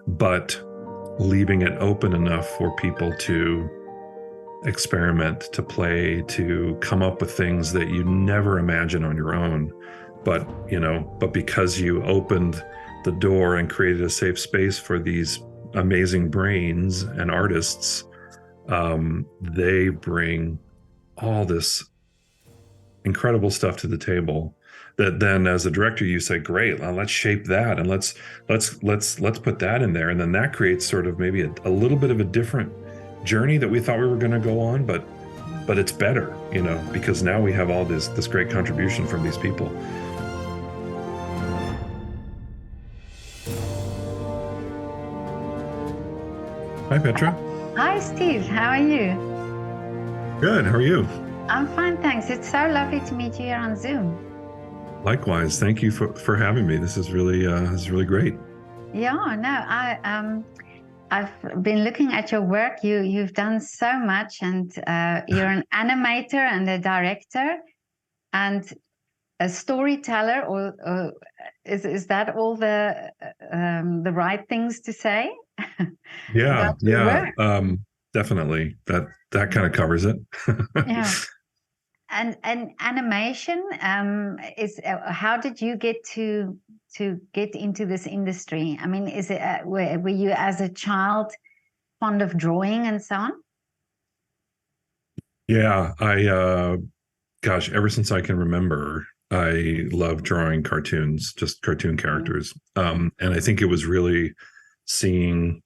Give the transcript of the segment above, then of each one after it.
but leaving it open enough for people to experiment, to play, to come up with things that you never imagine on your own. But because you opened the door and created a safe space for these amazing brains and artists, they bring all this incredible stuff to the table that then as a director you say, great, well, let's shape that, and let's put that in there, and then that creates sort of maybe a little bit of a different journey that we thought we were going to go on, but it's better, because now we have all this great contribution from these people. Hi, Petra. Hi, Steve. How are you? Good. How are you? I'm fine, thanks. It's so lovely to meet you here on Zoom. Likewise. Thank you for having me. This is really great. Yeah, no, I've been looking at your work. You've done so much, and you're an animator and a director and a storyteller. Or is that all the right things to say? Yeah, About your work? definitely. That kind of covers it. Yeah. And animation is how did you get to get into this industry? I mean, is it were you as a child fond of drawing and so on? Yeah, gosh, ever since I can remember, I love drawing cartoons, just cartoon characters. And I think seeing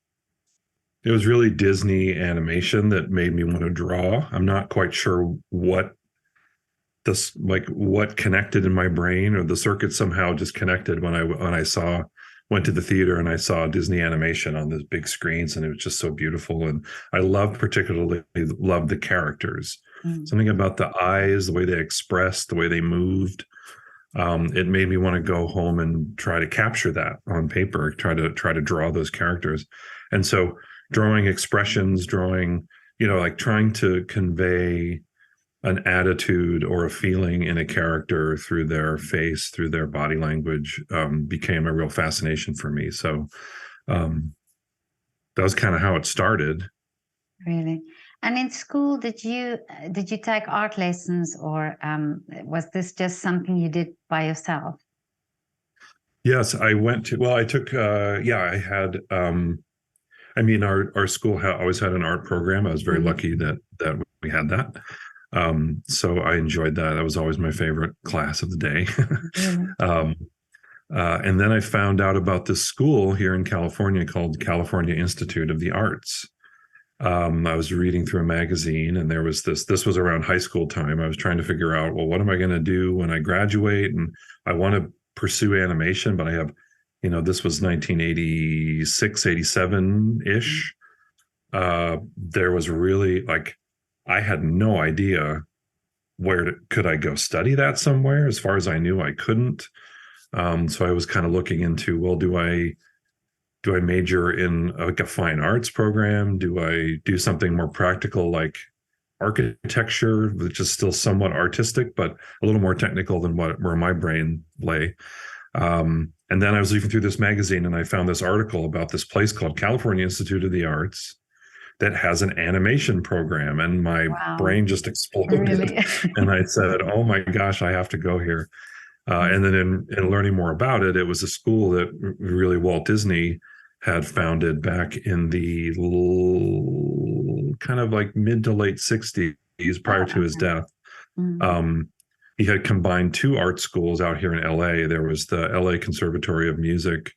it was really Disney animation that made me want to draw. I'm not quite sure what connected in my brain, or the circuit somehow just connected when I went to the theater and I saw Disney animation on those big screens, and it was just so beautiful. And I particularly loved the characters. Something about the eyes, the way they expressed, the way they moved. It made me want to go home and try to capture that on paper, try to draw those characters. And so drawing expressions, like trying to convey an attitude or a feeling in a character through their face, through their body language, became a real fascination for me. So that was kind of how it started. Really? And in school, did you take art lessons, or was this just something you did by yourself? Yes, I took, I had, our school always had an art program. I was very lucky that we had that. So I enjoyed that. That was always my favorite class of the day. And then I found out about this school here in California called California Institute of the Arts. I was reading through a magazine, and there was this was around high school time. I was trying to figure out, well, what am I going to do when I graduate? And I want to pursue animation, but I have, this was 1986, 87 ish. There was really I had no idea could I go study that somewhere. As far as I knew, I couldn't. So I was kind of looking into, well, do I major in a fine arts program? Do I do something more practical like architecture, which is still somewhat artistic, but a little more technical than where my brain lay? And then I was leafing through this magazine, and I found this article about this place called California Institute of the Arts that has an animation program, and my brain just exploded. Really? And I said, oh my gosh, I have to go here. And then in learning more about it, it was a school that really Walt Disney had founded back in the kind of like mid to late 60s, prior to his death. He had combined two art schools out here in LA. There was the LA Conservatory of Music,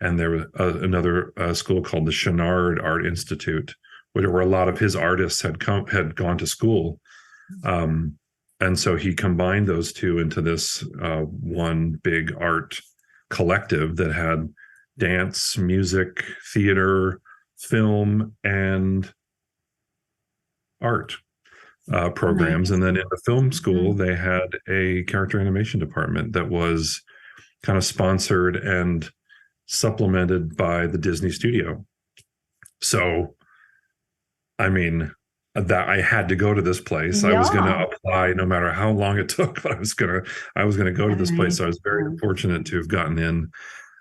and there was another school called the Chenard Art Institute, where a lot of his artists had gone to school. And so he combined those two into this one big art collective that had dance, music, theater, film, and art programs. And then in the film school, they had a character animation department that was kind of sponsored and supplemented by the Disney studio. So, I mean, that I had to go to this place. I was going to apply no matter how long it took, but I was going to go to this place. So I was very fortunate to have gotten in.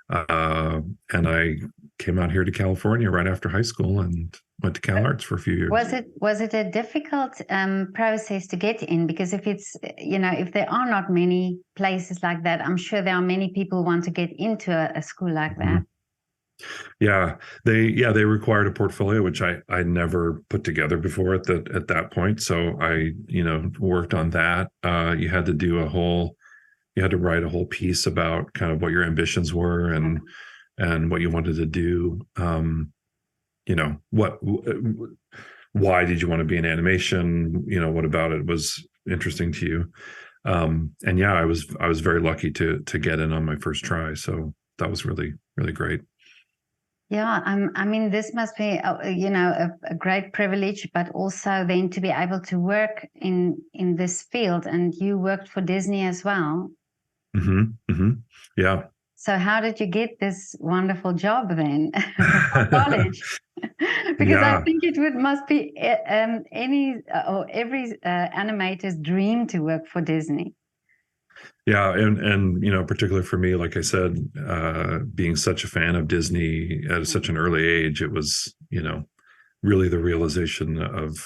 And I came out here to California right after high school and went to Cal Arts for a few years. Was it a difficult process to get in? Because if it's, if there are not many places like that, I'm sure there are many people who want to get into a school like that. Yeah, they required a portfolio, which I never put together before at that point. So I, worked on that. You had to write a whole piece about kind of what your ambitions were and what you wanted to do. Why did you want to be in animation? What about it was interesting to you? And yeah, I was very lucky to get in on my first try. So that was really, really great. Yeah, I mean, this must be, a great privilege, but also then to be able to work in this field. And you worked for Disney as well. Yeah. So how did you get this wonderful job then for college? Because I Yeah. think must be any or every animator's dream to work for Disney. Yeah, and particularly for me, like I said, being such a fan of Disney at such an early age, it was really the realization of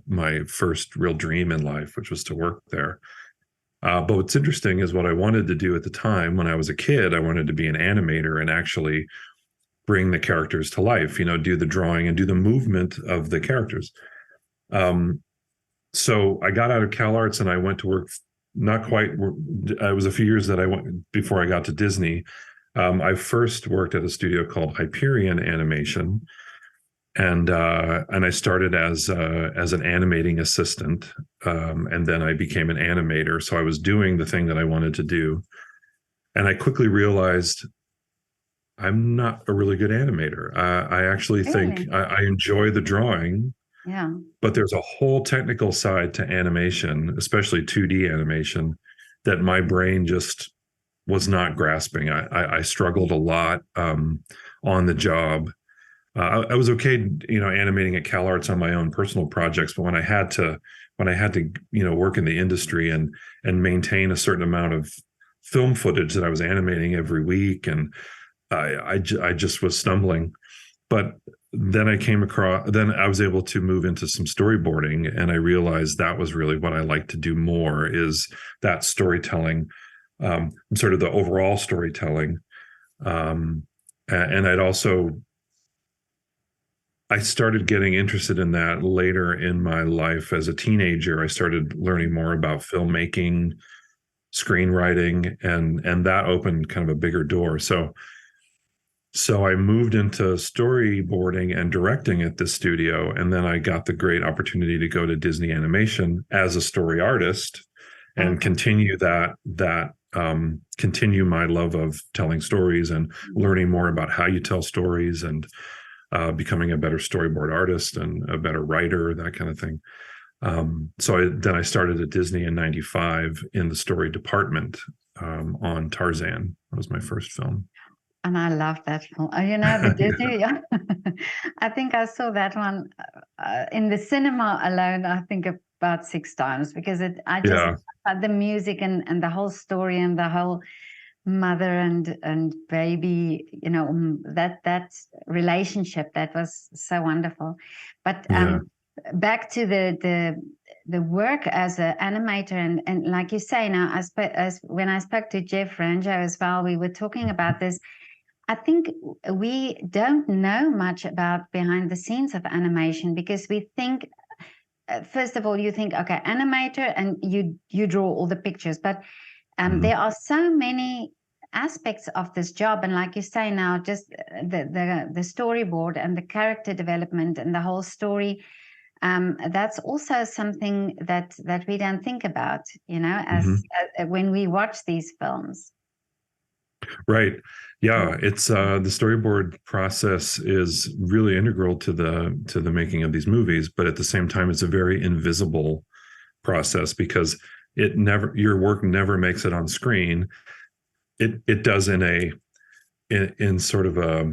my first real dream in life, which was to work there. But what's interesting is what I wanted to do at the time when I was a kid. I wanted to be an animator and actually bring the characters to life. Do the drawing and do the movement of the characters. So I got out of Cal Arts and I went to work. Not quite. It was a few years that I went before I got to Disney. I first worked at a studio called Hyperion Animation, and I started as an animating assistant, and then I became an animator. So I was doing the thing that I wanted to do, and I quickly realized I'm not a really good animator. I actually think I enjoy the drawing. Yeah. But there's a whole technical side to animation, especially 2D animation, that my brain just was not grasping. I struggled a lot on the job. I was okay, animating at Cal Arts on my own personal projects, but when I had to, work in the industry and maintain a certain amount of film footage that I was animating every week, and I just was stumbling. But then I was able to move into some storyboarding, and I realized that was really what I like to do more, is that storytelling, sort of the overall storytelling. And I started getting interested in that later in my life as a teenager. I started learning more about filmmaking, screenwriting, and that opened kind of a bigger door. So I moved into storyboarding and directing at this studio, and then I got the great opportunity to go to Disney Animation as a story artist and continue continue my love of telling stories and learning more about how you tell stories, and becoming a better storyboard artist and a better writer, that kind of thing. Then I started at Disney in '95 in the story department on Tarzan. That was my first film. And I love that film. The Disney. I think I saw that one in the cinema alone. I think about 6 times, because the music and the whole story and the whole mother and baby. That relationship, that was so wonderful. But back to the work as an animator, and like you say now, when I spoke to Jeff Ranjo as well, we were talking about this. I think we don't know much about behind the scenes of animation, because we think, first of all, you think, okay, animator, and you draw all the pictures, but there are so many aspects of this job, and like you say now, just the storyboard and the character development and the whole story. That's also something that we don't think about, as when we watch these films. Right. Yeah, it's the storyboard process is really integral to the making of these movies, but at the same time, it's a very invisible process, because your work never makes it on screen. It does in sort of a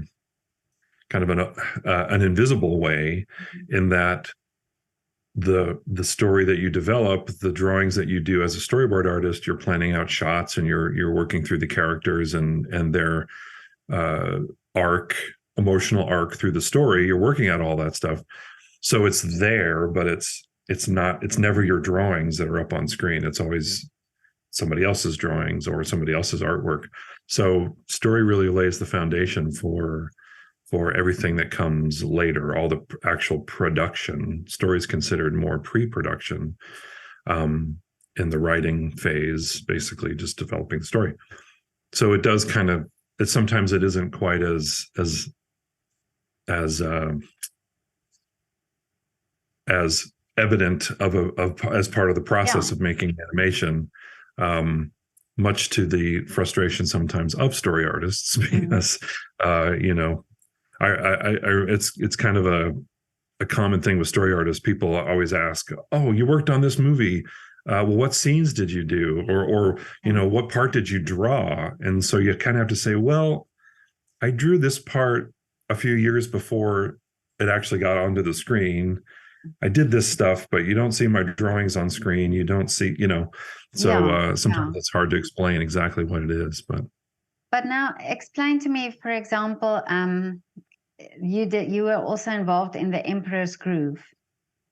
kind of an invisible way, in that the story that you develop, the drawings that you do as a storyboard artist, you're planning out shots, and you're working through the characters and their arc, emotional arc through the story. You're working out all that stuff. So it's there, but it's never your drawings that are up on screen. It's always somebody else's drawings or somebody else's artwork. So story really lays the foundation for everything that comes later, all the actual production. Story is considered more pre-production, in the writing phase, basically just developing the story. So it does kind of, it sometimes it isn't quite as as evident as part of the process Yeah. of making animation, um, much to the frustration sometimes of story artists, because you know, it's kind of a common thing with story artists. People always ask, "Oh, you worked on this movie. Well, what scenes did you do, or you know, what part did you draw?" And so you kind of have to say, "Well, I drew this part a few years before it actually got onto the screen. I did this stuff, but you don't see my drawings on screen. You don't see, you know." So Yeah. Yeah. sometimes it's hard to explain exactly what it is, but But now explain to me, for example, you were also involved in the Emperor's Groove,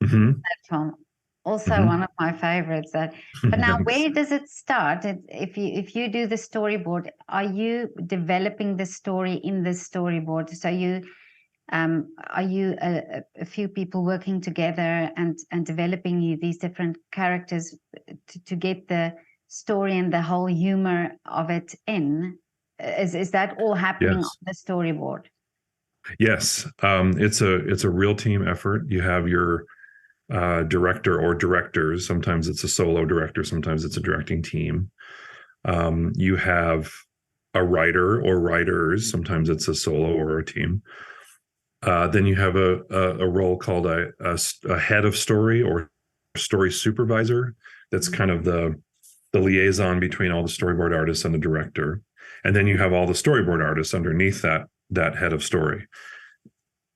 mhm, that film. Also mhm. one of my favorites. That, but now Thanks. where does it start? If you do the storyboard, are you developing the story in the storyboard? So are you a few people working together and developing these different characters to get the story and the whole humor of it in? Is that all happening on Yes. the storyboard? Yes, it's a real team effort. You have your director or directors. Sometimes it's a solo director. Sometimes it's a directing team. You have a writer or writers. Sometimes it's a solo or a team. Then you have a role called a head of story or story supervisor. That's kind of the liaison between all the storyboard artists and the director. And then you have all the storyboard artists underneath that head of story.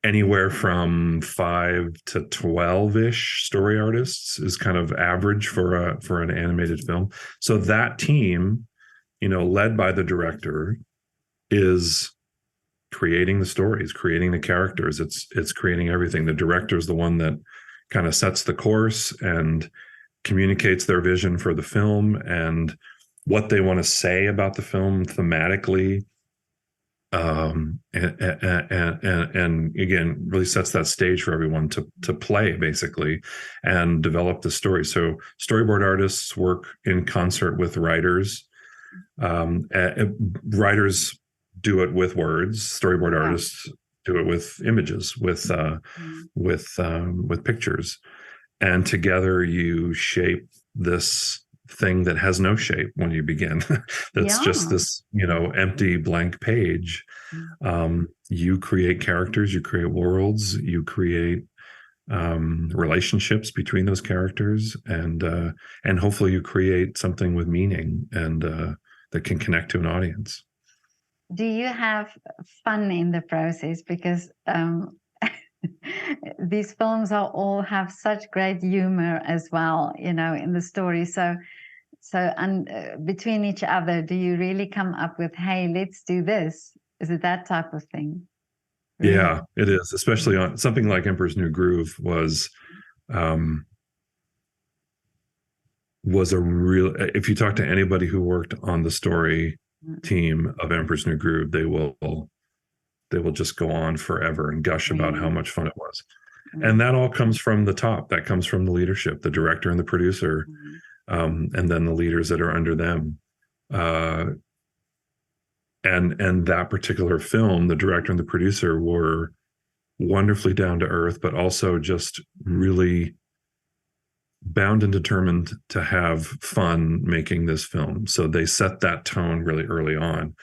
Anywhere from 5 to 12-ish story artists is kind of average for an animated film. So that team, you know, led by the director, is creating the stories, creating the characters. It's creating everything. The director is the one that kind of sets the course and communicates their vision for the film and what they want to say about the film thematically, and again really sets that stage for everyone to play basically and develop the story. So storyboard artists work in concert with writers. Writers do it with words. Storyboard Yeah. artists do it with images, Mm. with pictures, and together you shape this thing that has no shape when you begin. That's just Yeah. this, you know, empty blank page. Mm. You create characters, you create worlds, you create relationships between those characters, and hopefully you create something with meaning and that can connect to an audience. Do you have fun in the process? Because these films are all have such great humor as well, you know, in the story. So and between each other, do you really come up with, "Hey, let's do this"? Is it that type of thing? Really? Yeah, it is, especially on something like Emperor's New Groove um, was a real. If you talk to anybody who worked on the story Mm. team of Emperor's New Groove, they will just go on forever and gush about how Really? much fun it was. And Mm. that all comes from the top. That comes from the leadership, the director and the producer, Mm. and then the leaders that are under them. Uh, and that particular film, the director and the producer were wonderfully down to earth, but also just really bound and determined to have fun making this film. So they set that tone really early on.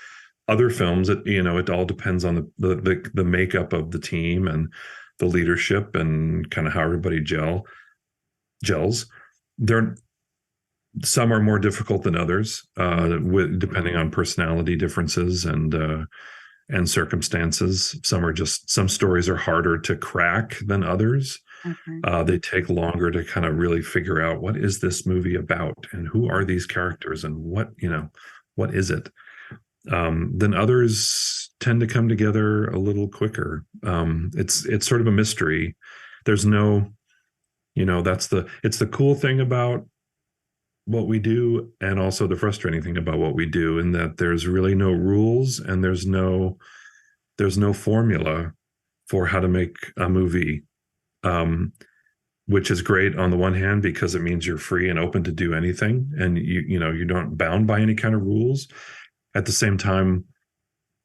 Other films, it all depends on the makeup of the team and the leadership and kind of how everybody gels. They're Some are more difficult than others, depending on personality differences and circumstances. Some stories are harder to crack than others. Okay. They take longer to kind of really figure out what is this movie about and who are these characters and what is it. then others tend to come together a little quicker. It's sort of a mystery. There's no, it's the cool thing about what we do, and also the frustrating thing about what we do, in that there's really no rules, and there's no formula for how to make a movie. Um, which is great on the one hand because it means you're free and open to do anything, and you don't bound by any kind of rules. At the same time,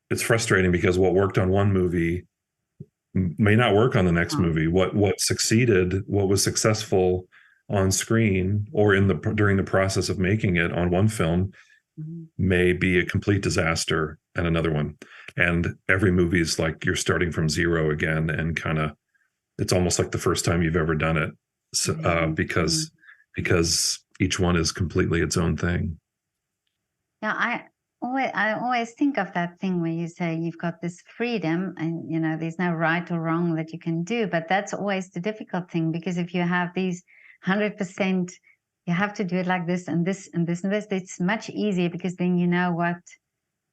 it's frustrating because what worked on one movie may not work on the next Oh, movie. What succeeded, what was successful on screen or in the during the process of making it on one film, mhm. may be a complete disaster at another one. And every movie is like you're starting from zero again, and kind of it's almost like the first time you've ever done it. So, Really? Mm. because each one is completely its own thing. Yeah, I always think of that thing where you say you've got this freedom and there's no right or wrong that you can do, but that's always the difficult thing, because if you have these 100%, you have to do it like this and this and this and this, it's much easier because then you know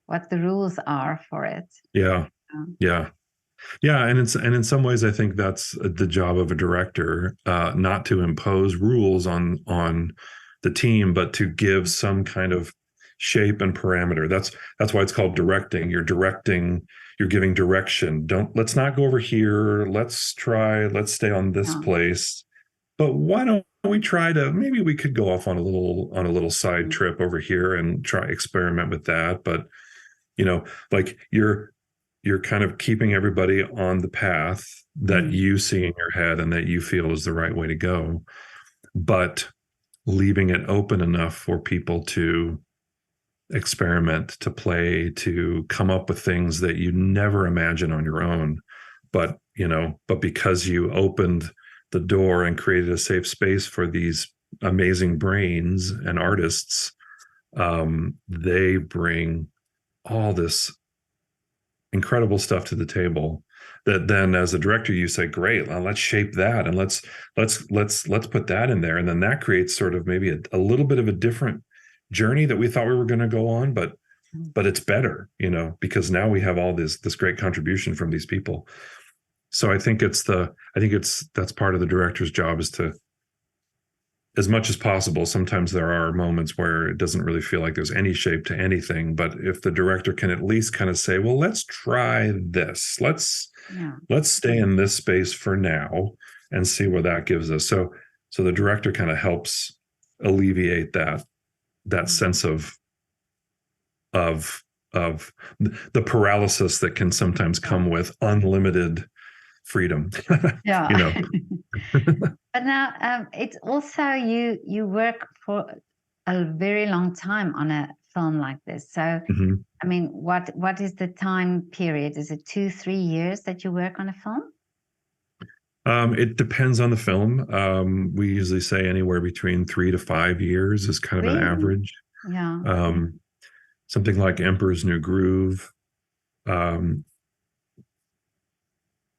what the rules are for it. Yeah, Um, yeah, yeah. And in some ways, I think that's the job of a director, not to impose rules on the team, but to give some kind of shape and parameter. That's why it's called directing. You're directing. You're giving direction. Don't let's not go over here. Let's stay on this yeah. place. But why don't we try to, maybe we could go off on a little side Mm, trip over here and try experiment with that. But you know, like you're kind of keeping everybody on the path that mm, you see in your head and that you feel is the right way to go, but leaving it open enough for people to experiment, to play, to come up with things that you never imagine on your own. But because you opened the door and created a safe space for these amazing brains and artists, they bring all this incredible stuff to the table, that then as a director you say, great, well, let's shape that, and let's put that in there, and then that creates sort of maybe a little bit of a different journey that we thought we were going to go on, mm. but it's better, because now we have all this great contribution from these people. So I think it's that's part of the director's job, is to, as much as possible. Sometimes there are moments where it doesn't really feel like there's any shape to anything, but if the director can at least kind of say, well, let's try this, Yeah. let's stay in this space for now and see where that gives us. So the director kind of helps alleviate that Mm. sense of of the paralysis that can sometimes Yeah. come with unlimited freedom. Yeah. you know But now, it's also you work for a very long time on a film like this. So, Mhm. I mean, what is the time period? Is it 2, 3 years that you work on a film? It depends on the film. We usually say anywhere between 3 to 5 years is kind of an Really? average. Yeah. Um, Something like Emperor's New Groove, um,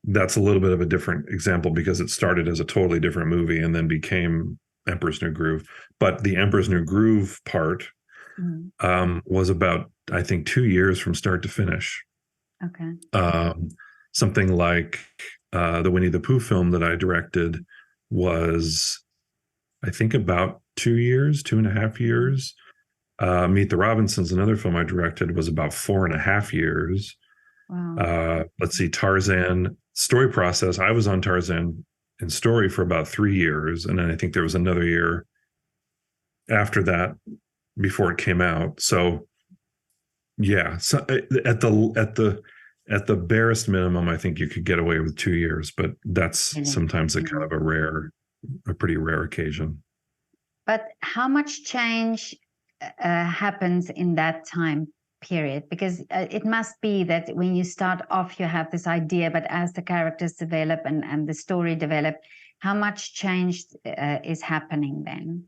that's a little bit of a different example because it started as a totally different movie and then became Emperor's New Groove. But the Emperor's New Groove part Mm. was about, I think, 2 years from start to finish. Okay. Um, Something like the Winnie the Pooh film that I directed was, I think, about 2 years, 2.5 years. Meet the Robinsons, another film I directed, was about 4.5 years. Wow. Let's see, Tarzan story process. I was on Tarzan in story for about 3 years, and then I think there was another year after that before it came out. So yeah, so at the barest minimum, I think you could get away with 2 years, but that's Really? sometimes a kind Mm. of a pretty rare occasion. But how much change happens in that time period? Because it must be that when you start off, you have this idea, but as the characters develop and the story develop, how much change is happening then?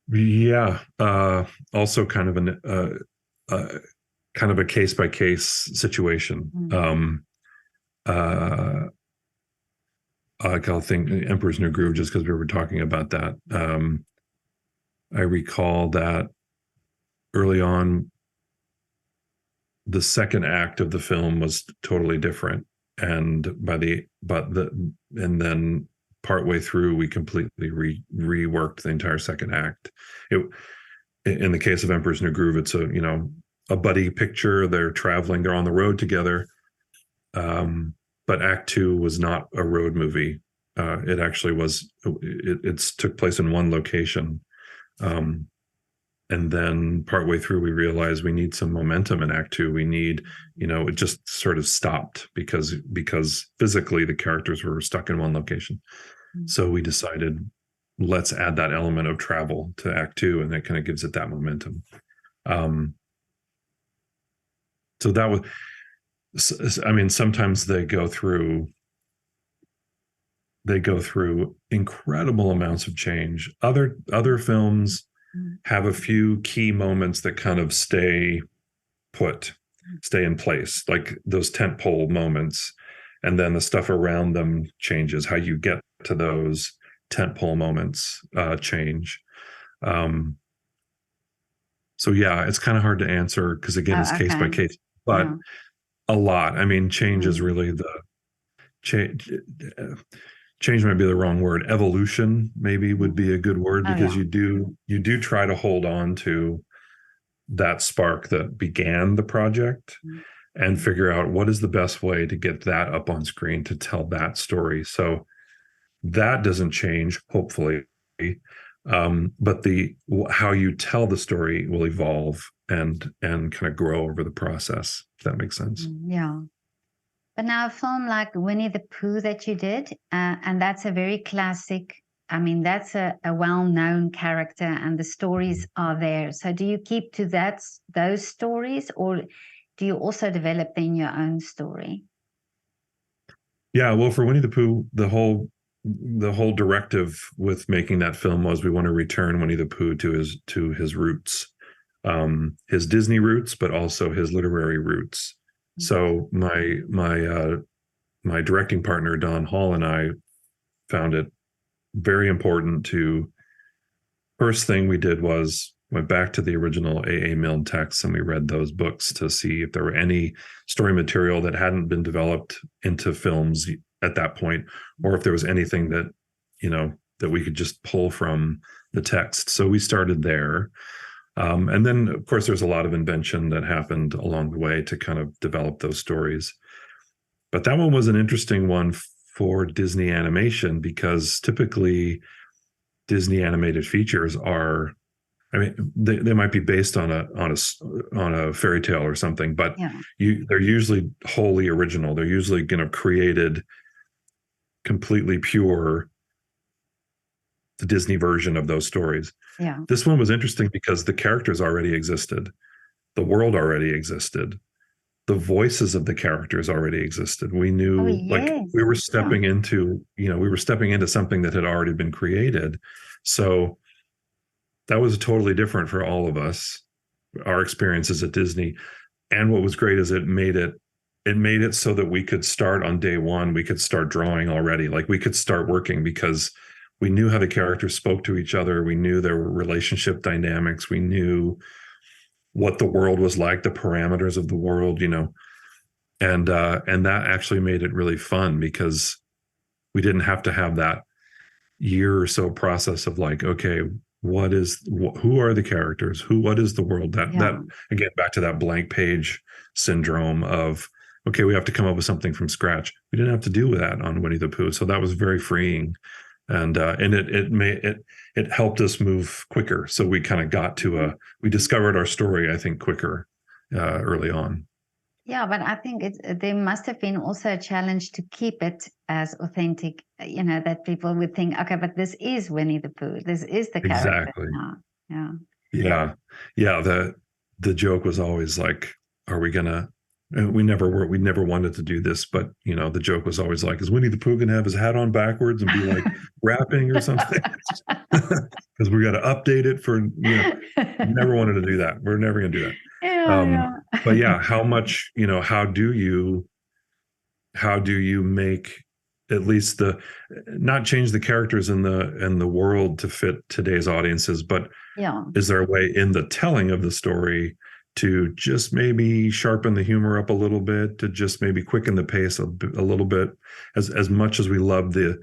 Yeah. Also uh, kind of a case by case situation. Mm. Uh, like I'll think Emperor's New Groove, just because we were talking about that. I recall that early on, the second act of the film was totally different, and and then partway through we completely reworked the entire second act. It, in the case of Emperor's New Groove, it's a buddy picture. They're traveling, they're on the road together. But Act Two was not a road movie. It actually was. It took place in one location. And then partway through, we realized we need some momentum in Act Two. We need, it just sort of stopped because physically the characters were stuck in one location. Mm-hmm. So we decided, let's add that element of travel to Act Two, and that kind of gives it that momentum. So that was, I mean, sometimes they go through incredible amounts of change. Other films have a few key moments that kind of stay in place, like those tentpole moments, and then the stuff around them changes. How you get to those tentpole moments change. So yeah, it's kind of hard to answer because again, it's case by case, but a lot. I mean, change is really the change. Change might be the wrong word. Evolution maybe would be a good word, because you do try to hold on to that spark that began the project and figure out what is the best way to get that up on screen to tell that story. So that doesn't change, hopefully. But how you tell the story will evolve and kind of grow over the process, if that makes sense. Yeah. But now a film like Winnie the Pooh that you did, and that's a very classic, I mean, that's a well-known character and the stories are there. So do you keep to those stories, or do you also develop then your own story? Yeah, well, for Winnie the Pooh, the whole directive with making that film was we want to return Winnie the Pooh to his roots, his Disney roots, but also his literary roots. So my directing partner, Don Hall, and I found it very important to, first thing we did was went back to the original A.A. Milne texts, and we read those books to see if there were any story material that hadn't been developed into films at that point, or if there was anything that, that we could just pull from the text. So we started there. And then, of course, there's a lot of invention that happened along the way to kind of develop those stories. But that one was an interesting one for Disney animation, because typically Disney animated features are, I mean, they might be based on a fairy tale or something, but they're usually wholly original. They're usually created completely pure, the Disney version of those stories. Yeah. This one was interesting because the characters already existed. The world already existed. The voices of the characters already existed. We knew, we were stepping into, something that had already been created. So that was totally different for all of us, our experiences at Disney. And what was great is it made it so that we could start on day one. We could start drawing already. Like, we could start working because we knew how the characters spoke to each other. We knew their relationship dynamics. We knew what the world was like, the parameters of the world, and that actually made it really fun, because we didn't have to have that year or so process of like, okay, who are the characters? What is the world? That again, back to that blank page syndrome of, okay, we have to come up with something from scratch. We didn't have to do that on Winnie the Pooh. So that was very freeing. And it helped us move quicker. So we kind of got to we discovered our story, I think, quicker early on. Yeah, but I think there must have been also a challenge to keep it as authentic, that people would think, okay, but this is Winnie the Pooh. This is the character. Exactly. Yeah. Yeah. The joke was always like, are we gonna? We never wanted to do this, but the joke was always like, is Winnie the Pooh gonna have his hat on backwards and be like rapping or something? Because we got to update it for, never wanted to do that. We're never gonna do that. But yeah, how much, how do you make at least not change the characters in the world to fit today's audiences, but is there a way in the telling of the story to just maybe sharpen the humor up a little bit, to just maybe quicken the pace a little bit. As much as we love the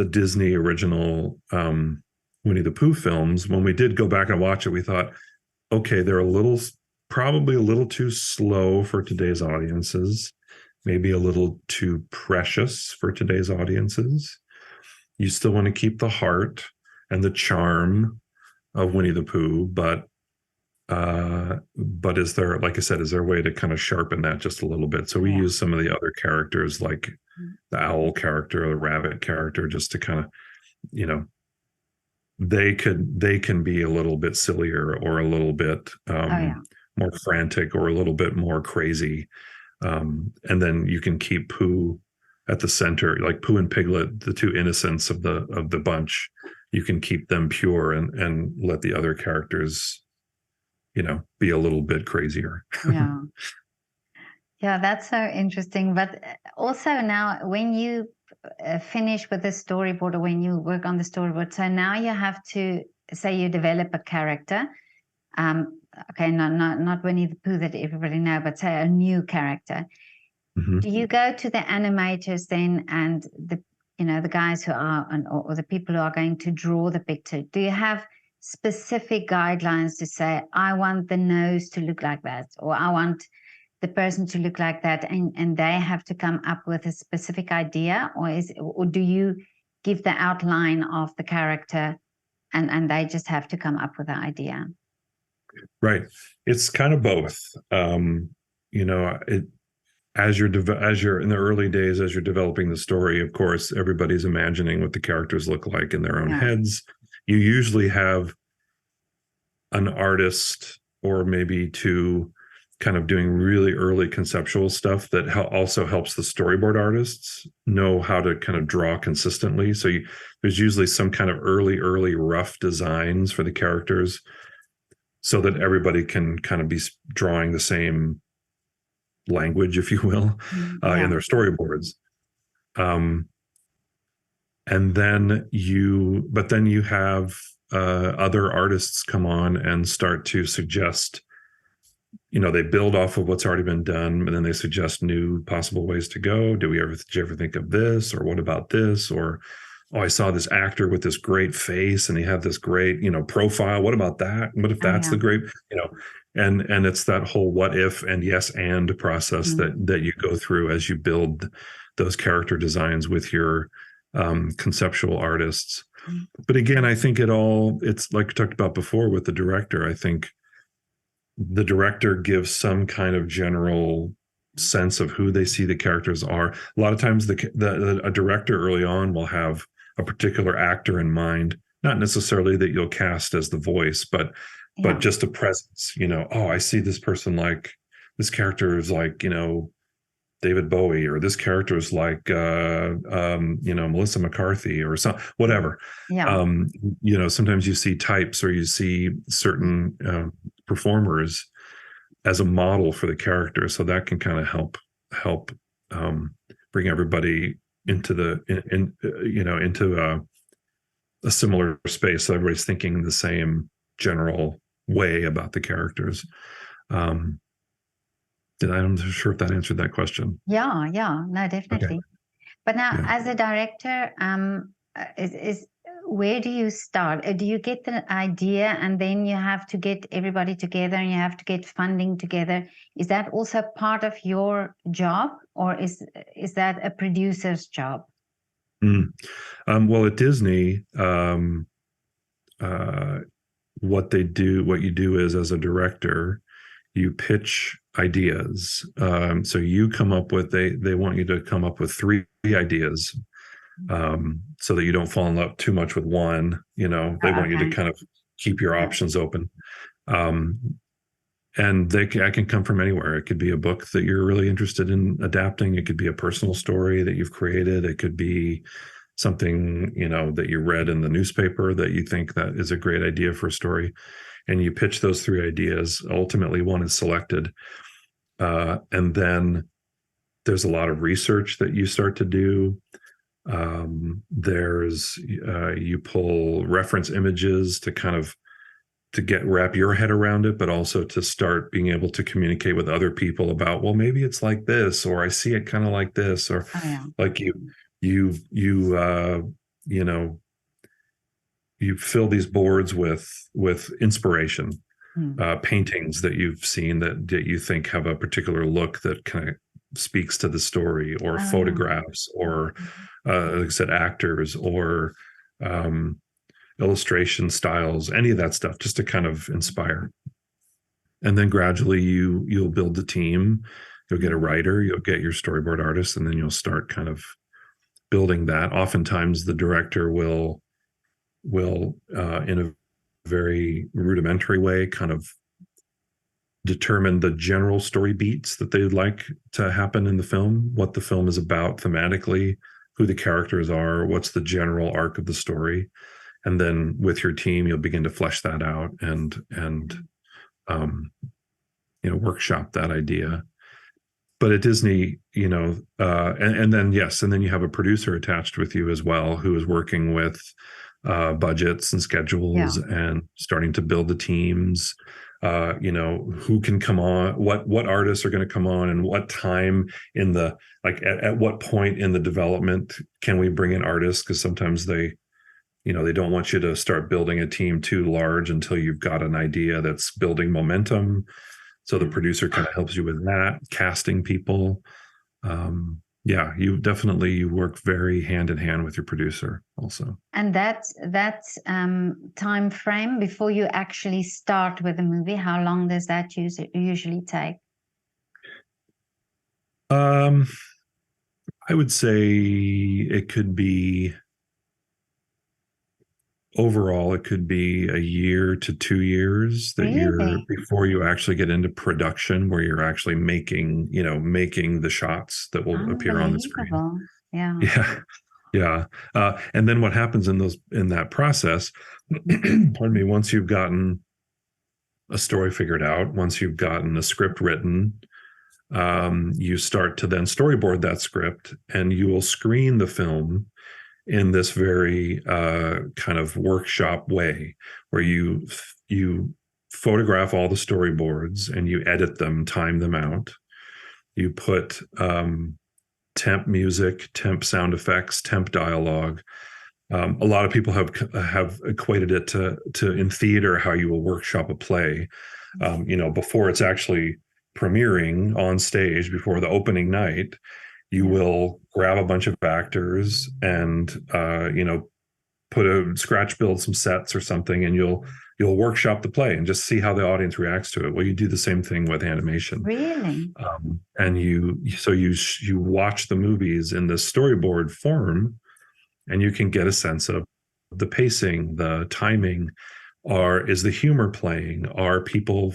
Disney original Winnie the Pooh films, when we did go back and watch it, we thought, okay, they're probably a little too slow for today's audiences, maybe a little too precious for today's audiences. You still want to keep the heart and the charm of Winnie the Pooh, but is there, like I said, is there a way to kind of sharpen that just a little bit? So we use some of the other characters, like the owl character or the rabbit character, just to kind of, you know, they can be a little bit sillier or a little bit more frantic or a little bit more crazy. And then you can keep Pooh at the center, like Pooh and Piglet, the two innocents of the bunch. You can keep them pure and let the other characters, you know, be a little bit crazier. Yeah. Yeah, that's so interesting. But also now, when you finish with the storyboard, or when you work on the storyboard, so now you have to say you develop a character. Okay, not Winnie the Pooh that everybody know, but say a new character. Mm-hmm. Do you go to the animators then, and the guys who are, or the people who are going to draw the picture? Do you have specific guidelines to say, I want the nose to look like that, or I want the person to look like that, and they have to come up with a specific idea, or do you give the outline of the character and they just have to come up with the idea? Right. It's kind of both. You know, as you're in the early days, as you're developing the story, of course, everybody's imagining what the characters look like in their own heads. You usually have an artist or maybe two kind of doing really early conceptual stuff that also helps the storyboard artists know how to kind of draw consistently. So there's usually some kind of early rough designs for the characters so that everybody can kind of be drawing the same language, if you will, in their storyboards. And then you have other artists come on and start to suggest, you know, they build off of what's already been done, and then they suggest new possible ways to go. Did you ever think of this? Or what about this? Or, oh, I saw this actor with this great face and he had this great, you know, profile. What about that? What if that's the great, you know, and it's that whole what if and yes and process that you go through as you build those character designs with your conceptual artists. But again, I think it's like we talked about before with the director. I think the director gives some kind of general sense of who they see the characters are. A lot of times a director early on will have a particular actor in mind, not necessarily that you'll cast as the voice, but just a presence, you know, oh, I see this person, like this character is like, you know, David Bowie, or this character is like, you know, Melissa McCarthy or whatever. You know, sometimes you see types or you see certain performers as a model for the character. So that can kind of help bring everybody into into a similar space. So everybody's thinking the same general way about the characters. I'm not sure if that answered that question. Yeah, no, definitely. Okay. But now, as a director, where do you start? Do you get the idea and then you have to get everybody together and you have to get funding together? Is that also part of your job, or is that a producer's job? Well, at Disney, what you do is, as a director, you pitch ideas. So you come up with, they want you to come up with 3 ideas, so that you don't fall in love too much with one. You know, they want you to kind of keep your options open. And I can come from anywhere. It could be a book that you're really interested in adapting. It could be a personal story that you've created. It could be something, you know, that you read in the newspaper that you think that is a great idea for a story. And you pitch those 3 ideas. Ultimately, one is selected. And then there's a lot of research that you start to do. You pull reference images to kind of wrap your head around it, but also to start being able to communicate with other people about, well, maybe it's like this, or I see it kind of like this, or Oh, yeah. like you you know, you fill these boards with inspiration, Mm. paintings that you've seen that you think have a particular look that kind of speaks to the story, or Oh, yeah. photographs, or Mhm. like I said, actors, or um, illustration styles, any of that stuff, just to kind of inspire. And then gradually you'll build the team, you'll get a Mm. writer, you'll get your storyboard artist, and then you'll start kind of building that. Oftentimes the director will in a very rudimentary way kind of determine the general story beats that they'd like to happen in the film, what the film is about thematically, who the characters are, what's the general arc of the story. And then with your team, you'll begin to flesh that out and um, workshop that idea. But at Disney, and then yes, and then you have a producer attached with you as well, who is working with budgets and schedules Yeah. and starting to build the teams. Who can come on, what artists are going to come on, and what time in the, like, at what point in the development can we bring in artists? Because sometimes they don't want you to start building a team too large until you've got an idea that's building momentum. So the Yeah. producer kind of helps you with that, casting people. Yeah, you work very hand in hand with your producer also. And that time frame before you actually start with the movie, how long does that usually take? Um, I would say it could be overall, it could be a year to 2 years that you're Really? before you actually get into production, where you're actually making the shots that will appear on the screen. Unbelievable. Yeah. Yeah. Yeah. And then what happens in that process, pardon me, once you've gotten a story figured out, once you've gotten a script written, you start to then storyboard that script, and you will screen the film in this very kind of workshop way, where you photograph all the storyboards and you edit them, time them out. You put temp music, temp sound effects, temp dialogue. A lot of people have equated it to in theater how you will workshop a play. Before it's actually premiering on stage, before the opening night, you Yeah. will grab a bunch of actors and build some sets or something, and you'll workshop the play and just see how the audience reacts to it. Well, you do the same thing with animation. Really? And you watch the movies in this storyboard form, and you can get a sense of the pacing, the timing. Is the humor playing? Are people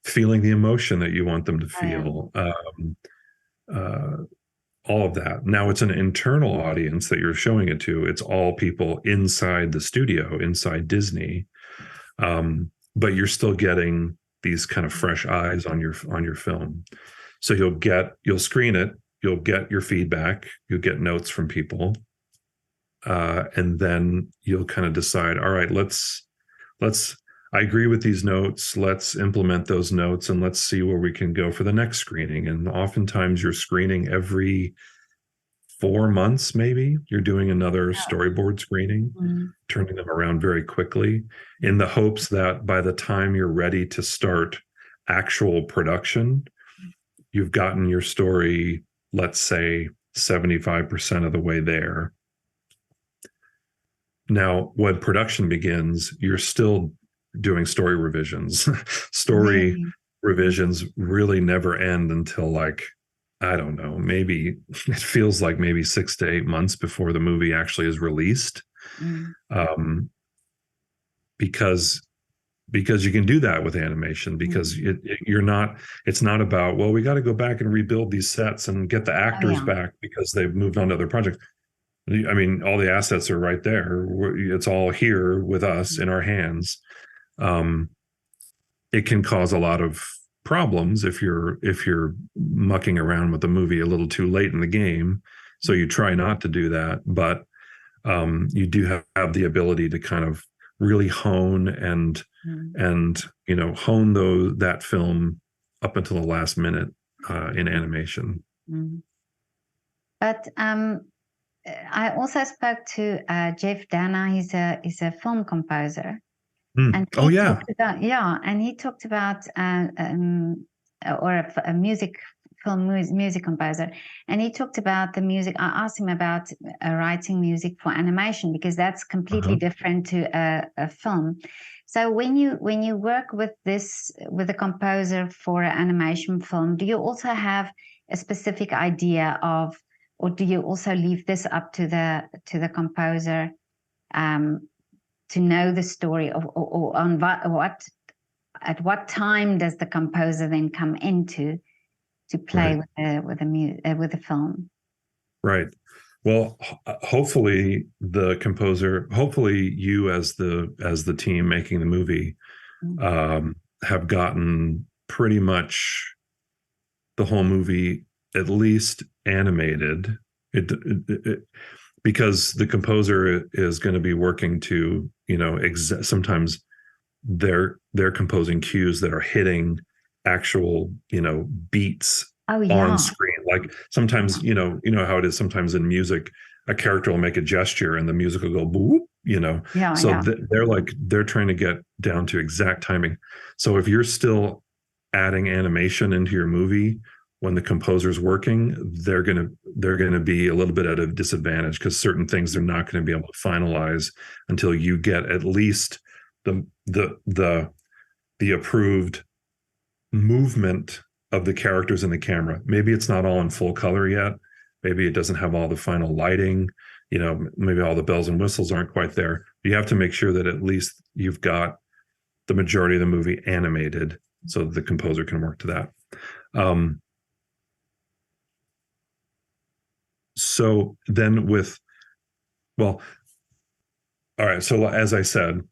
feeling the emotion that you want them to Oh, yeah. feel? Uh, all of that. Now it's an internal audience that you're showing it to. It's all people inside the studio, inside Disney. But you're still getting these kind of fresh eyes on your film. So you'll screen it, you'll get your feedback, you'll get notes from people, and then you'll kind of decide, all right, let's I agree with these notes, let's implement those notes, and let's see where we can go for the next screening. And oftentimes you're screening every 4 months, maybe you're doing another storyboard screening, Mm. turning them around very quickly, in the hopes that by the time you're ready to start actual production, you've gotten your story, let's say, 75% of the way there. Now, when production begins, you're still doing story revisions. Story Really? revisions really never end until, like, I don't know, maybe it feels like maybe 6 to 8 months before the movie actually is released. Mm. Um, because you can do that with animation, because Mm. it's not about, well, we got to go back and rebuild these sets and get the Oh, actors yeah. back because they've moved on to other projects. I mean, all the assets are right there. It's all here with us in our hands. Um, it can cause a lot of problems if you're mucking around with the movie a little too late in the game. So you try not to do that, but you do have the ability to kind of really hone and hone that film up until the last minute in animation. But I also spoke to Jeff Dana. He's a film composer, and Oh he yeah. talked about and he talked about a music composer, and he talked about the music. I asked him about writing music for animation, because that's completely different to a film. So when you work with a composer for an animation film, do you also have a specific idea of, or do you also leave this up to the composer to know the story of, or on what at what time does the composer then come into to play with the film? Right. Well, hopefully hopefully you as the team making the movie have gotten pretty much the whole movie at least animated. Because the composer is going to be working to, sometimes they're composing cues that are hitting actual, beats on screen. Like sometimes, you know how it is sometimes in music, a character will make a gesture and the music will go boop, they're trying to get down to exact timing. So if you're still adding animation into your movie when the composer's working, they're gonna be a little bit at a disadvantage, because certain things they're not going to be able to finalize until you get at least the approved movement of the characters in the camera. Maybe it's not all in full color yet. Maybe it doesn't have all the final lighting. Maybe all the bells and whistles aren't quite there. You have to make sure that at least you've got the majority of the movie animated, so the composer can work to that. So then all right. So as I said,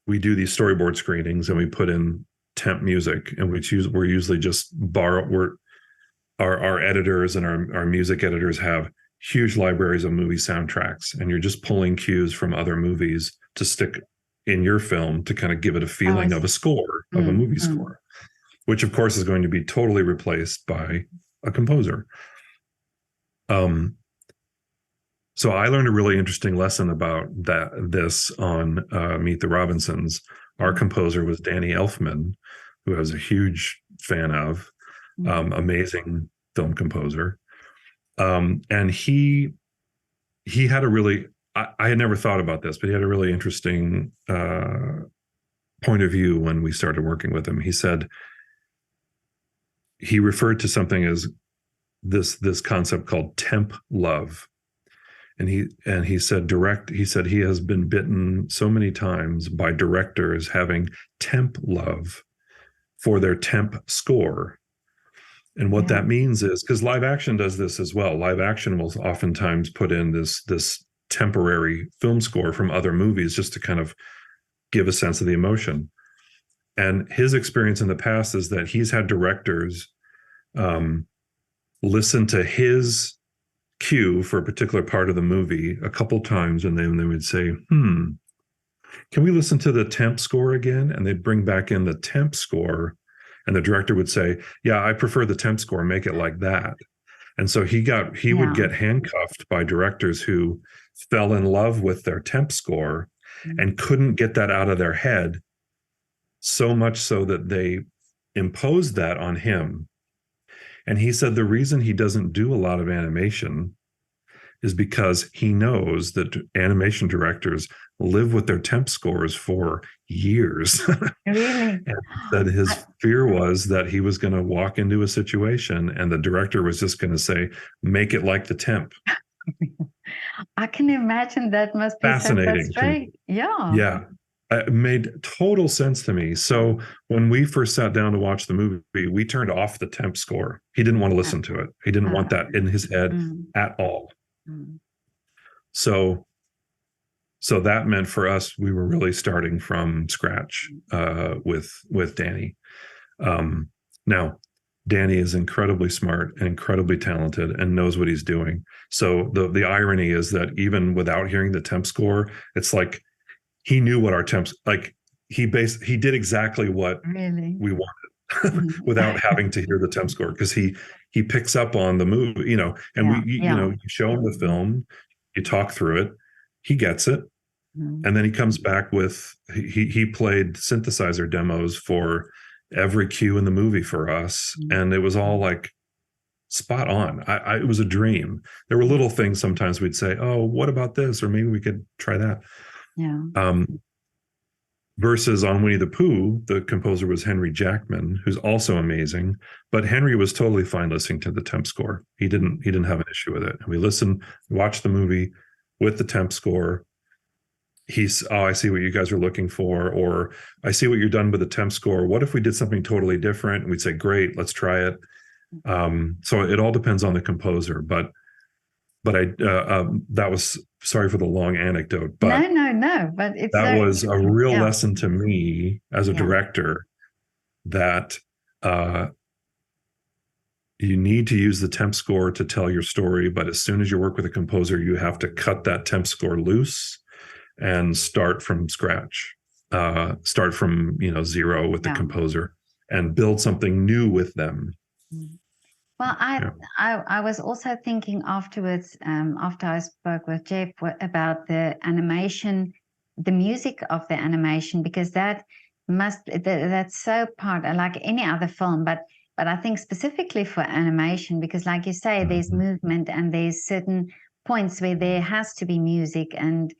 we do these storyboard screenings and we put in temp music, and we're usually just our editors and our music editors have huge libraries of movie soundtracks, and you're just pulling cues from other movies to stick in your film to kind of give it a feeling of a score, of a movie score, which of course is going to be totally replaced by a composer. So I learned a really interesting lesson about this on Meet the Robinsons. Our composer was Danny Elfman, who I was a huge fan of, amazing film composer. And he had a really, I had never thought about this, but he had a really interesting point of view when we started working with him. He said, he referred to something as this concept called temp love. And he said he has been bitten so many times by directors having temp love for their temp score. And what that means is, because live action does this as well. Live action will oftentimes put in this temporary film score from other movies just to kind of give a sense of the emotion. And his experience in the past is that he's had directors listen to his cue for a particular part of the movie a couple times, and then they would say, can we listen to the temp score again? And they'd bring back in the temp score, and the director would say, yeah, I prefer the temp score, make it like that. And so he would get handcuffed by directors who fell in love with their temp score and couldn't get that out of their head, so much so that they imposed that on him. And he said the reason he doesn't do a lot of animation is because he knows that animation directors live with their temp scores for years. Really? And that his fear was that he was going to walk into a situation and the director was just going to say, make it like the temp. I can imagine that must be Fascinating. so frustrating. Yeah. It made total sense to me. So when we first sat down to watch the movie, we turned off the temp score. He didn't want to listen to it. He didn't want that in his head at all. So that meant for us, we were really starting from scratch with Danny. Now, Danny is incredibly smart and incredibly talented and knows what he's doing. So the irony is that even without hearing the temp score, it's like he knew what our temps like. He did exactly what Really? we wanted without having to hear the temp score, because he picks up on the movie, and Yeah, yeah. you show him the film, you talk through it, he gets it, Mm, and then he comes back with he played synthesizer demos for every cue in the movie for us, mm, and it was all like spot on. It was a dream. There were yeah, little things sometimes we'd say, oh, what about this, or maybe we could try that. yeah. Versus on Winnie the Pooh, the composer was Henry Jackman, who's also amazing. But Henry was totally fine listening to the temp score. He didn't have an issue with it. We listened, watched the movie with the temp score. He's, oh, I see what you guys are looking for, or I see what you're done with the temp score. What if we did something totally different? And we'd say, great, let's try it. So it all depends on the composer. But that was, sorry for the long anecdote, No, but no, no. But it's that so was a interesting. real Yeah, lesson to me as a yeah, director, that uh, you need to use the temp score to tell your story. But as soon as you work with a composer, you have to cut that temp score loose and start from scratch. Start from zero with the yeah. composer and build something new with them. Mm. Well, Yeah. I was also thinking afterwards, after I spoke with Jeff about the animation, the music of the animation, because that's so part like any other film, but I think specifically for animation, because like you say, there's Mhm. movement and there's certain points where there has to be music and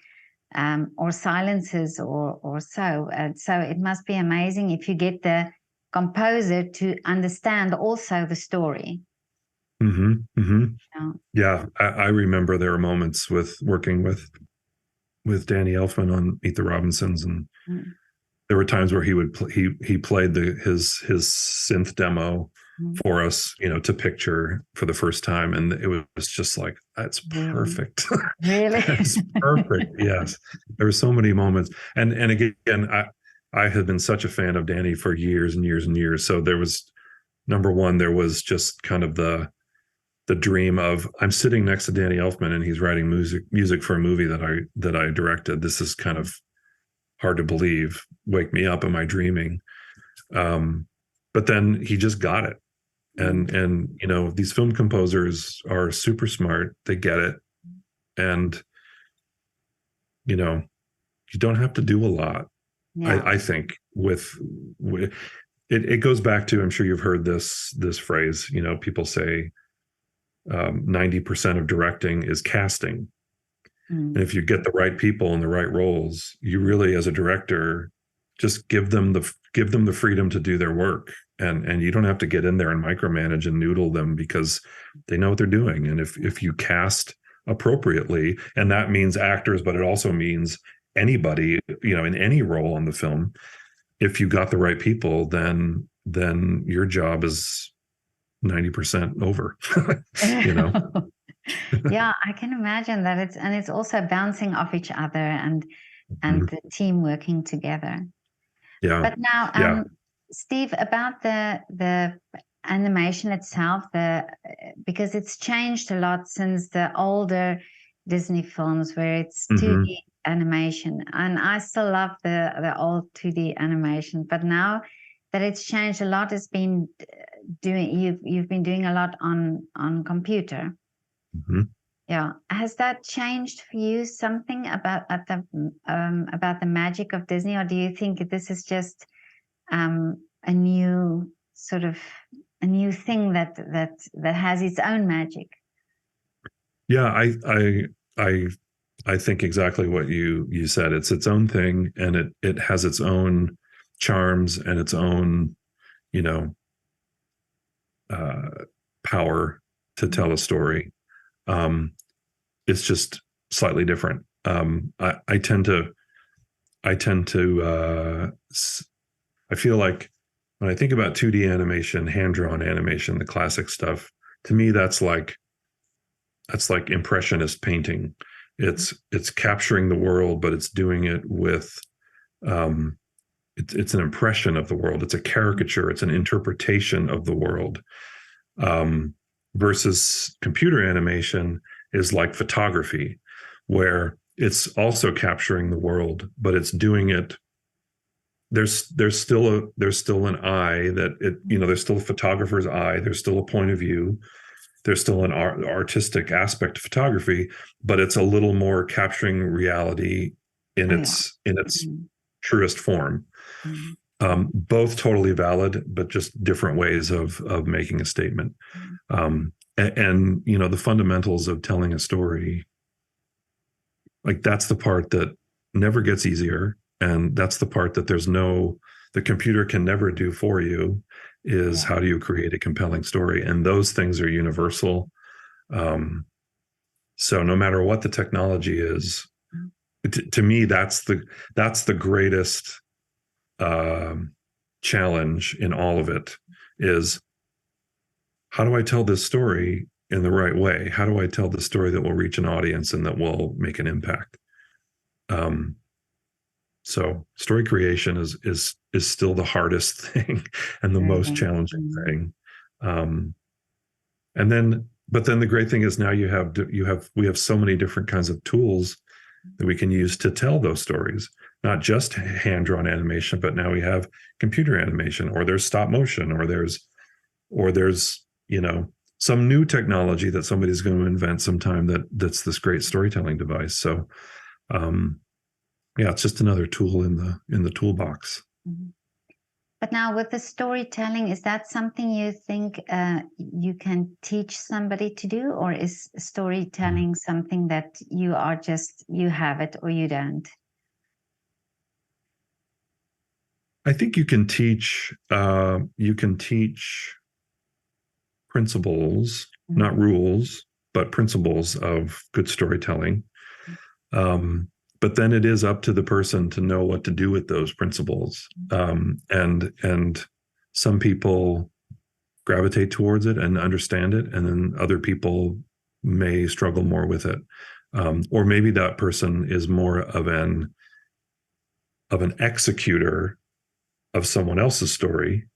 or silences or so. So it must be amazing if you get the composer to understand also the story. Mm-hmm. Mm-hmm. Yeah. Yeah, I remember there were moments with working with Danny Elfman on Meet the Robinsons, and Mm, there were times where he played his synth demo mm. for us, to picture for the first time, and it was just like, that's Really, perfect. really. That's perfect. Yes, there were so many moments, and again, I had been such a fan of Danny for years and years and years. So there was, number one, there was just kind of the dream of, I'm sitting next to Danny Elfman and he's writing music for a movie that I directed. This is kind of hard to believe. Wake me up. Am I dreaming? But then he just got it. Mm, And these film composers are super smart. They get it. And you know, you don't have to do a lot. yeah. I think with it goes back to, I'm sure you've heard this phrase, people say 90% of directing is casting. And Mm, if you get the right people in the right roles, you really, as a director, just give them the freedom to do their work, and you don't have to get in there and micromanage and noodle them, because they know what they're doing. And if you cast appropriately, and that means actors, but it also means anybody, in any role on the film, if you got the right people, then your job is 90% over. you know yeah, I can imagine that it's also bouncing off each other and Mhm. the team working together. Yeah, But now, yeah. Steve, about the animation itself, the because it's changed a lot since the older Disney films where it's Hmm. 2D animation, and I still love the old 2D animation. But now that it's changed a lot, it's been doing you've been doing a lot on computer. Hmm. Yeah. Has that changed for you something about the magic of Disney, or do you think this is just a new sort of a new thing that has its own magic? Yeah, I think exactly what you said. It's its own thing, and it has its own charms and its own, you know, uh, power to Mm, tell a story. Um, it's just slightly different. I feel like when I think about 2D animation, hand drawn animation, the classic stuff, to me that's like impressionist painting. It's capturing the world, but it's doing it with um, it's an impression of the world. It's a caricature. It's an interpretation of the world. Um, Versus computer animation is like photography, where it's also capturing the world, but it's doing it. There's still an eye that it, there's still a photographer's eye. There's still a point of view. There's still an artistic aspect of photography, but it's a little more capturing reality in Oh yeah. its Mm, truest form. mm, Both totally valid, but just different ways of making a statement. mm. And the fundamentals of telling a story, like that's the part that never gets easier, and that's the part that the computer can never do for you, is Yeah. how do you create a compelling story, and those things are universal. Um, so no matter what the technology is, Mm. to me that's the greatest um, challenge in all of it, is how do I tell this story in the right way? How do I tell the story that will reach an audience and that will make an impact? Um, so story creation is still the hardest thing and the most Really. challenging Mm. thing. Um, but then the great thing is now we have so many different kinds of tools that we can use to tell those stories. Not just hand drawn animation, but now we have computer animation, or there's stop motion, or there's some new technology that somebody's going to invent sometime that's this great storytelling device. So um, yeah, it's just another tool in the toolbox. Mhm. But now with the storytelling, is that something you think you can teach somebody to do, or is storytelling something that you have it or you don't? I think you can teach principles, Mm. not rules, but principles of good storytelling. Um, but then it is up to the person to know what to do with those principles. And some people gravitate towards it and understand it, and then other people may struggle more with it. Or maybe that person is more of an executor of someone else's story,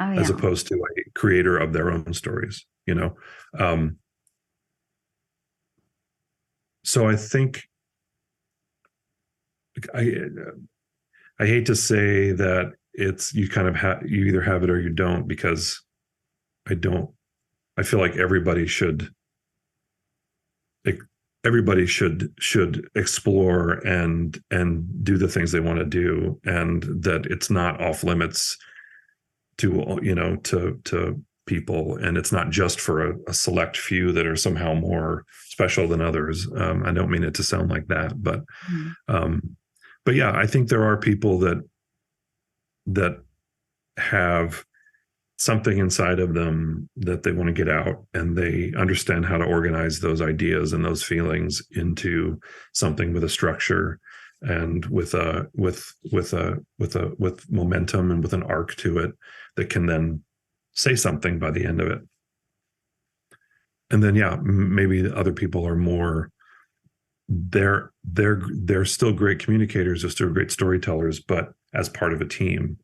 Oh as yeah. opposed to a creator of their own stories. um, so I think I I hate to say that it's you kind of you either have it or you don't, because I don't I feel like like, everybody should explore and do the things they want to do, and that it's not off limits to people, and it's not just for a select few that are somehow more special than others. I don't mean it to sound like that, Mm. um, but yeah, I think there are people that have something inside of them that they want to get out, and they understand how to organize those ideas and those feelings into something with a structure, and with momentum and with an arc to it, that can then say something by the end of it. And then yeah, maybe the other people are more, they're still great communicators, they're still great storytellers, but as part of a team,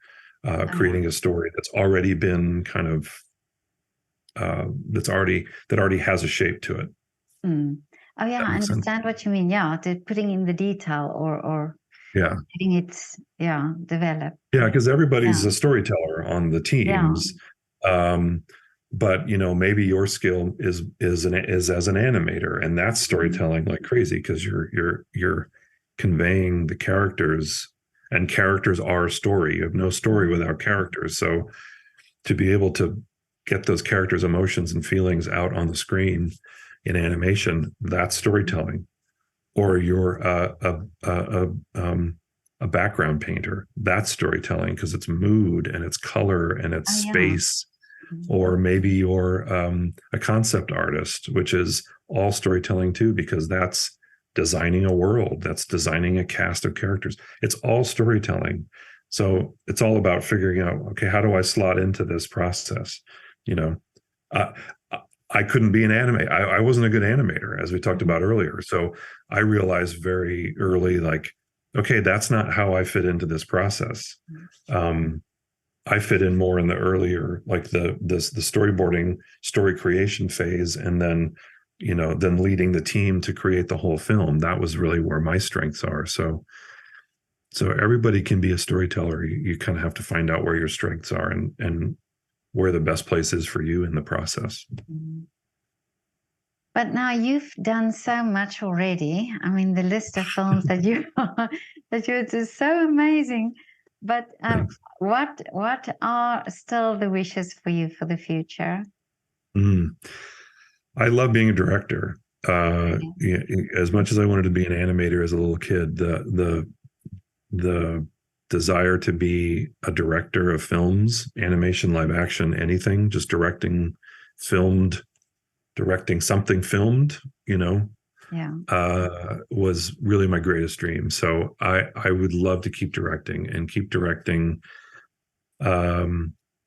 Oh yeah. creating a story that's already been kind of that already has a shape to it. Mm. Oh yeah, That I makes sense. understand what you mean. Yeah, the putting in the detail or Yeah, getting it, yeah, developed. yeah, because everybody's Yeah, a storyteller on the yeah. teams. um, but maybe your skill is as an animator, and that's Mhm. storytelling like crazy, because you're conveying the characters, and characters are story. You have no story Mhm. without characters. So to be able to get those characters' emotions and feelings out on the screen in animation, that's storytelling. Or you're a background painter, that's storytelling, because it's mood and it's color and it's Oh yeah. space. Mhm. Or maybe you're a concept artist, which is all storytelling too, because that's designing a world, that's designing a cast of characters. It's all storytelling. So it's all about figuring out, okay, how do I slot into this process? You know, uh, I couldn't be an anime. I wasn't a good animator, as we talked Mhm. about earlier. So I realized very early, like, okay, that's not how I fit into this process. Um, I fit in more in the earlier, like the storyboarding, story creation phase, and then then leading the team to create the whole film. That was really where my strengths are. So everybody can be a storyteller. You kind of have to find out where your strengths are and where the best place is for you in the process. But now you've done so much already. I mean, the list of films that you're just so amazing. But what are still the wishes for you for the future? I love being a director. As much as I wanted to be an animator as a little kid, the desire to be a director of films, animation, live action, anything, just directing something filmed, was really my greatest dream. So I would love to keep directing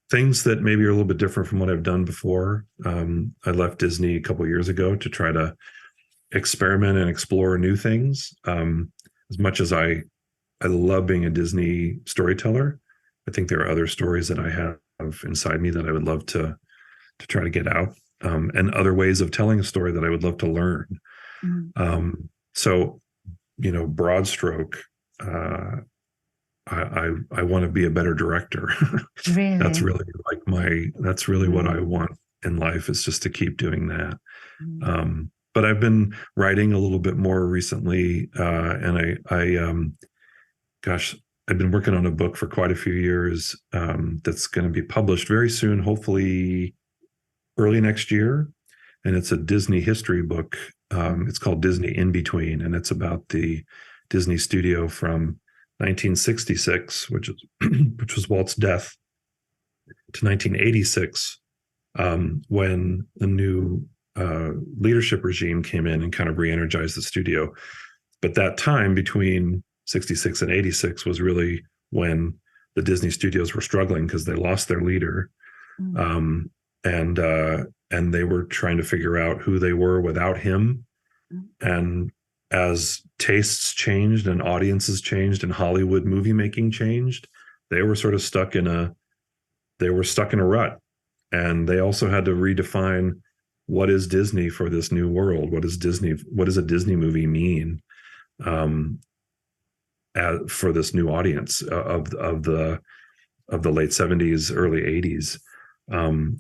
things that maybe are a little bit different from what I've done before. I left Disney a couple of years ago to try to experiment and explore new things. As much as I love being a Disney storyteller, I think there are other stories that I have inside me that I would love to try to get out, and other ways of telling a story that I would love to learn. So, broad stroke, I want to be a better director. Really? That's really what I want in life, is just to keep doing that. But I've been writing a little bit more recently, and I've been working on a book for quite a few years, that's going to be published very soon, hopefully early next year. And it's a Disney history book. It's called Disney In Between, and it's about the Disney studio from 1966, which was Walt's death, to 1986, when the new leadership regime came in and kind of re-energized the studio. But that time between 66 and 86 was really when the Disney studios were struggling because they lost their leader. And they were trying to figure out who they were without him. And as tastes changed and audiences changed and Hollywood movie making changed, they were sort of stuck in a rut. And they also had to redefine, what is Disney for this new world? What does a Disney movie mean for this new audience of the late 70s, early 80s?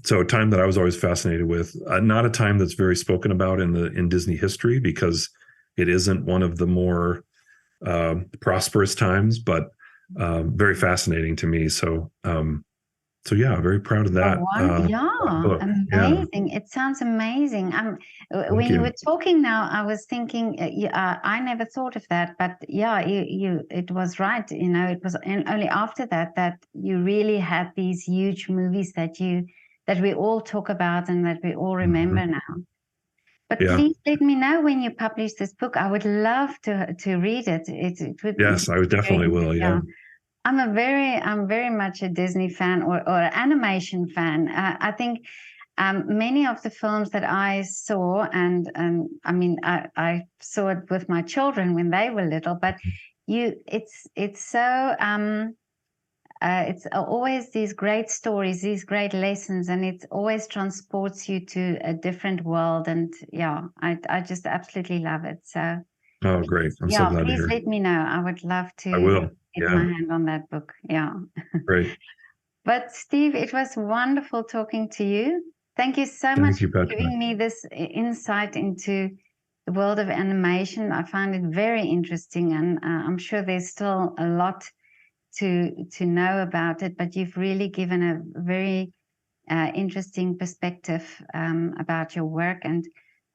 So a time that I was always fascinated with, not a time that's very spoken about in Disney history, because it isn't one of the more prosperous times, but very fascinating to me. So yeah, very proud of that. Book. Amazing. It sounds amazing. When you were talking now, I was thinking, I never thought of that, but yeah, it was right. It was only after that you really had these huge movies that we all talk about and that we all remember now. But please let me know when you publish this book. I would love to read it. It would. Yes, I would definitely will. Yeah. I'm very much a Disney fan or animation fan. I think many of the films that I saw, and I mean, I saw it with my children when they were little, but it's so it's always these great stories, these great lessons, and it always transports you to a different world. And yeah, I just absolutely love it. So. Oh, great. I'm so glad to hear. Please let me know. I would love to. I will. Get my hand on that book. Yeah. Great. But Steve, it was wonderful talking to you. Thank you so much for giving me this insight into the world of animation. I find it very interesting, and I'm sure there's still a lot to know about it, but you've really given a very interesting perspective about your work, and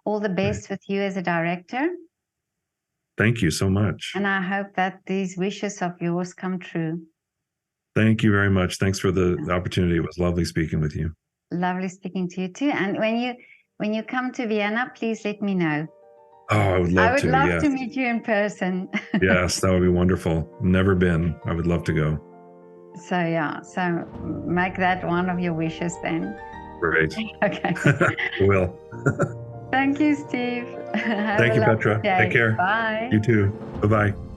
all the best with you as a director. Thank you so much. And I hope that these wishes of yours come true. Thank you very much. Thanks for the opportunity. It was lovely speaking with you. Lovely speaking to you too. And when you come to Vienna, please let me know. Oh, I would love to. I would love to meet you in person. Yes, that would be wonderful. Never been. I would love to go. So yeah, so make that one of your wishes then. Great. Okay. Will. Thank you, Steve. Thank you, Petra. Take care. Bye. You too. Bye-bye.